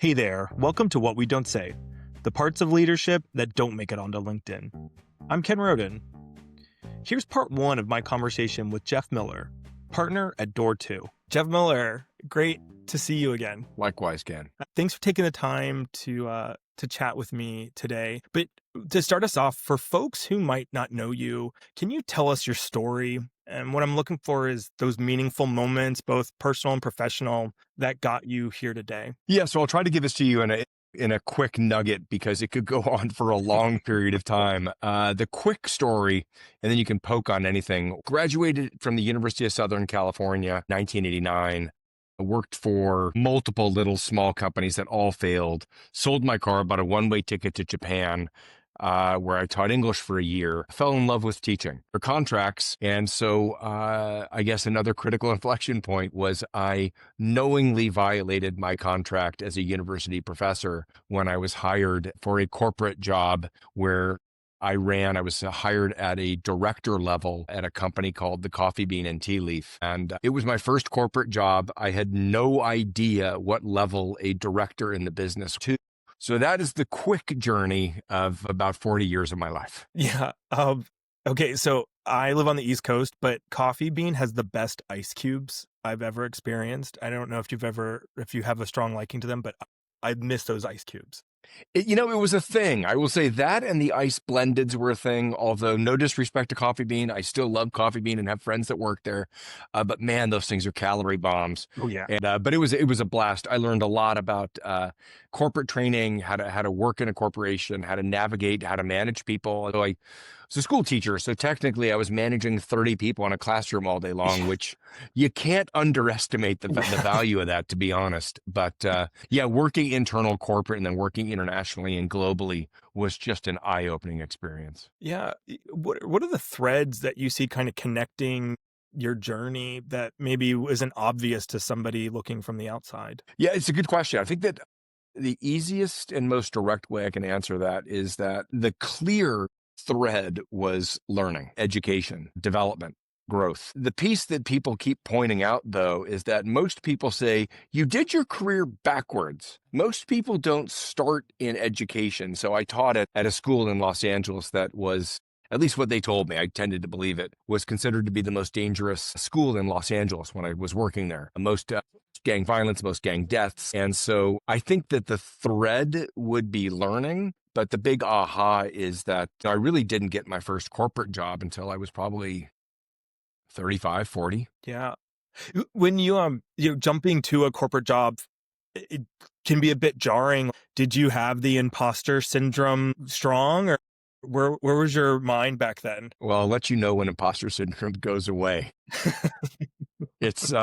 Hey there, welcome to What We Don't Say, the parts of leadership that don't make it onto LinkedIn. I'm Ken Roden. Here's part one of my conversation with Jeff Miller, partner at Door 2. Jeff Miller, great to see you again. Likewise, Ken. Thanks for taking the time to chat with me today. But to start us off, for folks who might not know you, can you tell us your story? And what I'm looking for is those meaningful moments, both personal and professional, that got you here today. Yeah, so I'll try to give this to you in a quick nugget because it could go on for a long period of time. The quick story, and then you can poke on anything. Graduated from the University of Southern California, 1989. I worked for multiple little small companies that all failed. Sold my car, bought a one-way ticket to Japan, where I taught English for a year. Fell in love with teaching for contracts. And so I guess another critical inflection point was I knowingly violated my contract as a university professor when I was hired for a corporate job where I was hired at a director level at a company called the Coffee Bean and Tea Leaf. And it was my first corporate job. I had no idea what level a director in the business to. So that is the quick journey of about 40 years of my life. Yeah. Okay. So I live on the East Coast, but Coffee Bean has the best ice cubes I've ever experienced. I don't know if you have a strong liking to them, but I miss those ice cubes. It was a thing. I will say that and the ice blendeds were a thing, although no disrespect to Coffee Bean. I still love Coffee Bean and have friends that work there. But man, those things are calorie bombs. Oh yeah. And but it was a blast. I learned a lot about corporate training, how to work in a corporation, how to navigate, how to manage people. So I was a school teacher, so technically I was managing 30 people in a classroom all day long, which you can't underestimate the value of that, to be honest. But yeah, working internal corporate and then working internationally and globally was just an eye-opening experience. Yeah. What are the threads that you see kind of connecting your journey that maybe isn't obvious to somebody looking from the outside? Yeah, it's a good question. I think that the easiest and most direct way I can answer that is that the clear thread was learning, education, development, growth. The piece that people keep pointing out, though, is that most people say, you did your career backwards. Most people don't start in education. So I taught at a school in Los Angeles that was, at least what they told me, I tended to believe it, was considered to be the most dangerous school in Los Angeles when I was working there. Most gang violence, most gang deaths. And so I think that the thread would be learning. But the big aha is that I really didn't get my first corporate job until I was probably 35, 40. Yeah. When you're jumping to a corporate job, it can be a bit jarring. Did you have the imposter syndrome strong, or where was your mind back then? Well, I'll let you know when imposter syndrome goes away. It's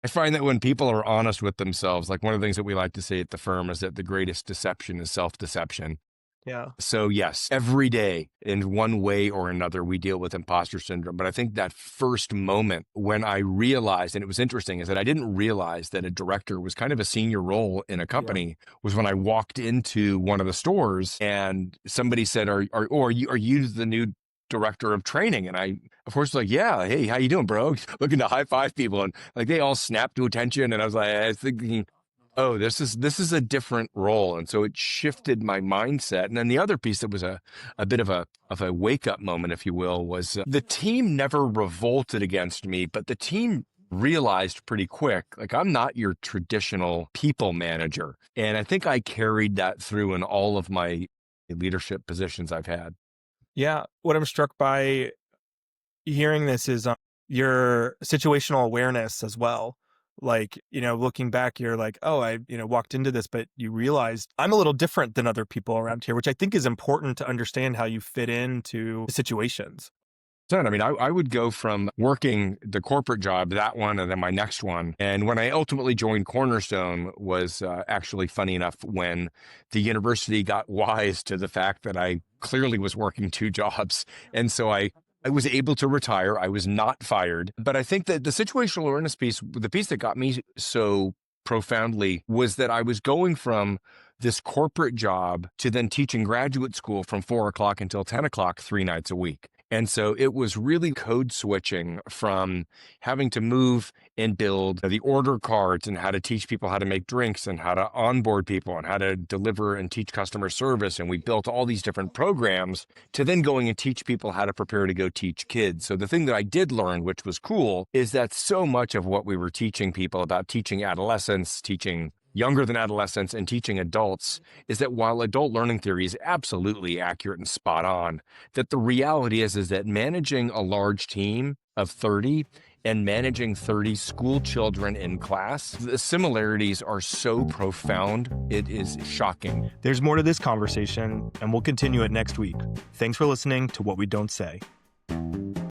I find that when people are honest with themselves, like one of the things that we like to say at the firm is that the greatest deception is self-deception. Yeah. So yes, every day in one way or another, we deal with imposter syndrome. But I think that first moment when I realized, and it was interesting, is that I didn't realize that a director was kind of a senior role in a company, was when I walked into one of the stores and somebody said, are you the new director of training? And I, of course, was like, yeah, hey, how you doing, bro? Looking to high five people. And like, they all snapped to attention. And I was thinking, oh, this is a different role. And so it shifted my mindset. And then the other piece that was a bit of a wake up moment, if you will, was the team never revolted against me, but the team realized pretty quick, like, I'm not your traditional people manager. And I think I carried that through in all of my leadership positions I've had. Yeah. What I'm struck by hearing this is your situational awareness as well. Like, looking back, you're like, oh, I, walked into this, but you realized I'm a little different than other people around here, which I think is important to understand how you fit into situations. I mean, I would go from working the corporate job, that one, and then my next one. And when I ultimately joined Cornerstone was actually funny enough when the university got wise to the fact that I clearly was working two jobs. And so I was able to retire. I was not fired. But I think that the situational awareness piece, the piece that got me so profoundly, was that I was going from this corporate job to then teaching graduate school from 4 o'clock until 10 o'clock, 3 nights a week. And so it was really code switching from having to move and build the order cards and how to teach people how to make drinks and how to onboard people and how to deliver and teach customer service. And we built all these different programs to then going and teach people how to prepare to go teach kids. So the thing that I did learn, which was cool, is that so much of what we were teaching people about teaching adolescents, teaching younger than adolescents, and teaching adults is that while adult learning theory is absolutely accurate and spot on, that the reality is that managing a large team of 30 and managing 30 school children in class, the similarities are so profound, it is shocking. There's more to this conversation, and we'll continue it next week. Thanks for listening to What We Don't Say.